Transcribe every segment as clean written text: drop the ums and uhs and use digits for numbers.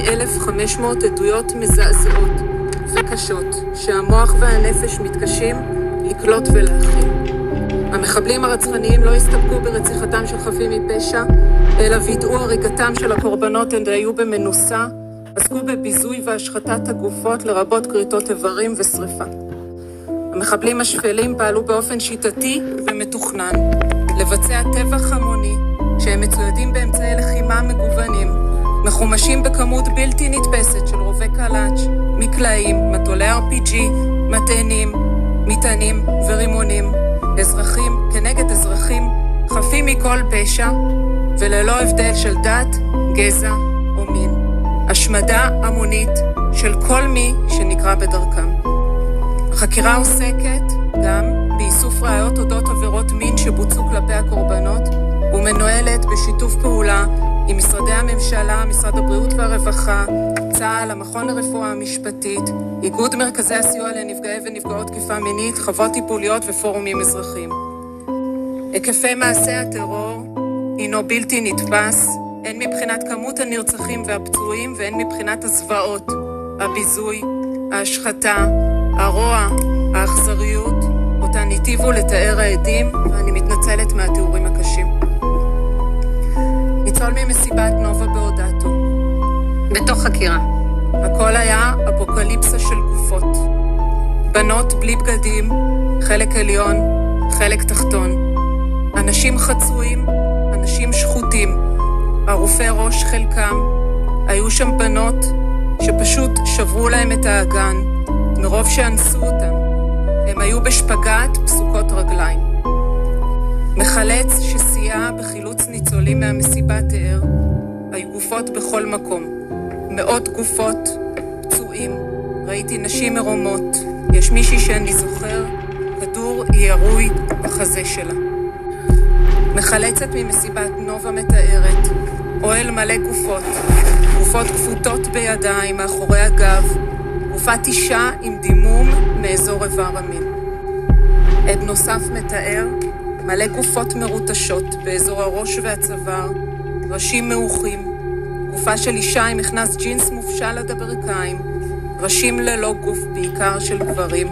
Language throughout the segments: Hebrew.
מ-1,500 עדויות מזעזעות וקשות שהמוח והנפש מתקשים לקלוט ולהכיל. המחבלים הרצחניים לא הסתפקו ברציחתם של חפים מפשע, אלא וידאו הריגתם של הקורבנות הן היו במנוסה, עסקו בביזוי והשחטת הגופות לרבות כריתות איברים ושריפה. המחבלים השפלים פעלו באופן שיטתי ומתוכנן לבצע טבח המוני שהם מצוידים באמצעי לחימה מגוונים, מחומשים בכמות בלתי נתפסת של רובי קלאץ', מקלעים, מטולי RPG, מטענים, מטענים ורימונים, אזרחים כנגד אזרחים חפים מכל פשע וללא הבדל של דת, גזע או מין. השמדה המונית של כל מי שנקרא בדרכם. החקירה עוסקת גם באיסוף ראיות אודות עבירות מין שבוצעו כלפי הקורבנות ומנוהלת בשיתוף פעולה עם משרדי הממשלה, משרד הבריאות והרווחה, צה"ל, המכון לרפואה המשפטית, איגוד מרכזי הסיוע לנפגעי ונפגעות תקיפה מינית, חוות טיפוליות ופורומים אזרחיים. היקפי מעשי הטרור הינו בלתי נתפס, הן מבחינת כמות הנרצחים והפצועים והן מבחינת הזוועות, הביזוי, ההשחתה, הרוע, האכזריות, אותן ניטיבו לתאר העדים, ואני מתנצלת מהתיאורים הקשים. ניצול ממסיבת נובה באודטו. בתוך חקירה. הכל היה אפוקליפסה של גופות. בנות בלי בגדים, חלק עליון, חלק תחתון. אנשים חצויים, אנשים שחוטים. ערופי ראש חלקם. היו שם בנות שפשוט שברו להם את האגן, מרוב שאנסו אותם. הם היו בשפגת פסוקות רגליים. מחלץ שסייע בחילוץ ניצולים מהמסיבה תיאר, היו גופות בכל מקום. מאות גופות, פצועים, ראיתי נשים מרומות, יש מישהי שאני זוכר, כדור ירוי בחזה שלה. מחלצת ממסיבת נובה מתארת, אוהל מלא גופות, גופות כפותות בידיים מאחורי הגב, גופת אישה עם דימום מאזור איבר המין. עד נוסף מתאר, מלא גופות מרוטשות באזור הראש והצוואר, ראשים מאוחים, גופה של אישה עם מכנס ג'ינס מופשל עד הברכיים, ראשים ללא גוף בעיקר של גברים,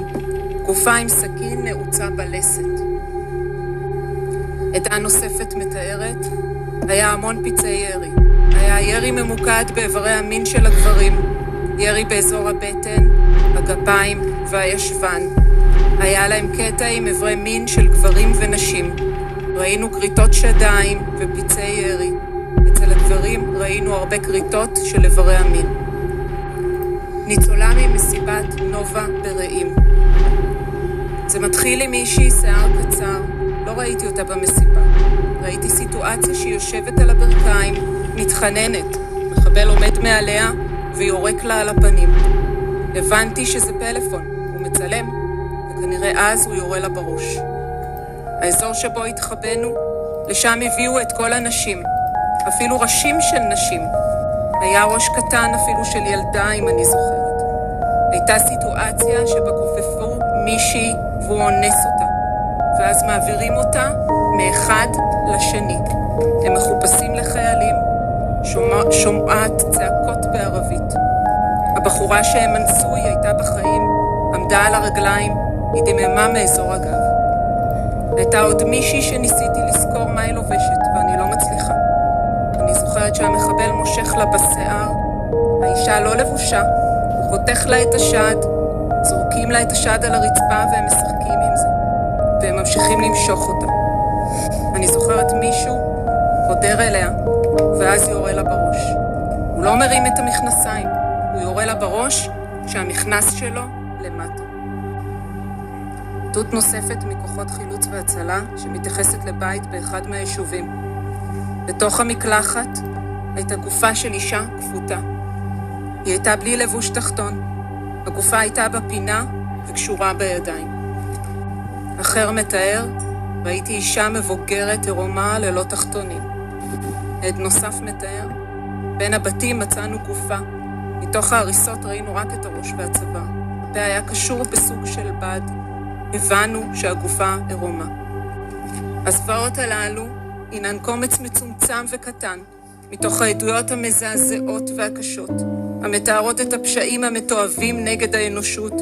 גופה עם סכין נעוצה בלסת. עדה נוספת מתארת, היה המון פצעי ירי. היה ירי ממוקד באיברי המין של הגברים, ירי באזור הבטן, הגפיים והישבן. היה להם קטע עם איברי מין של גברים ונשים. ראינו כריתות שדיים ופצעי ירי. אצל הגברים ראינו הרבה כריתות של איברי המין. ניצולה ממסיבת נובה ברעים. זה מתחיל עם מישהי שיער קצר, לא ראיתי אותה במסיבה. ראיתי סיטואציה שהיא יושבת על הברכיים, מתחננת, מחבל עומד מעליה ויורק לה על הפנים. הבנתי שזה פלאפון, הוא מצלם, וכנראה אז הוא יורה לה בראש. האזור שבו התחבאנו, לשם הביאו את כל הנשים, אפילו ראשים של נשים. היה ראש קטן אפילו של ילדה, אם אני זוכרת. הייתה סיטואציה שבה כופפו מישהי והוא אונס אותה, ואז מעבירים אותה מאחד לשני. הם מחופשים לחיילים, שומעת צעקות בערבית. הבחורה שהם אנסו היא הייתה בחיים, עמדה על הרגליים, היא דממה מאזור הגב. הייתה עוד מישהי שניסיתי לזכור מה היא לובשת, ואני לא מצליחה. אני זוכרת שהמחבל מושך לה בשיער, האישה לא לבושה, הוא חותך לה את השד, זורקים לה את השד על הרצפה והם משחקים עם זה, והם ממשיכים למשוך אותה. אני זוכרת מישהו חודר אליה, ואז יורה לה בראש. הוא לא מרים את המכנסיים, הוא יורה לה בראש שהמכנס שלו למטה. עדות נוספת מכוחות חילוץ והצלה שמתייחסת לבית באחד מהיישובים. בתוך המקלחת הייתה גופה של אישה כפותה. היא הייתה בלי לבוש תחתון. הגופה הייתה בפינה וקשורה בידיים. אחר מתאר, ראיתי אישה מבוגרת עירומה ללא תחתונים. עד נוסף מתאר, בין הבתים מצאנו גופה. מתוך ההריסות ראינו רק את הראש והצוואר. הפה היה קשור בסוג של בד. הבנו שהגופה עירומה. הזוועות הללו הינן קומץ מצומצם וקטן, מתוך העדויות המזעזעות והקשות, המתארות את הפשעים המתועבים נגד האנושות,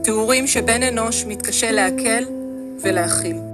תיאורים שבן אנוש מתקשה לעכל ולהכיל.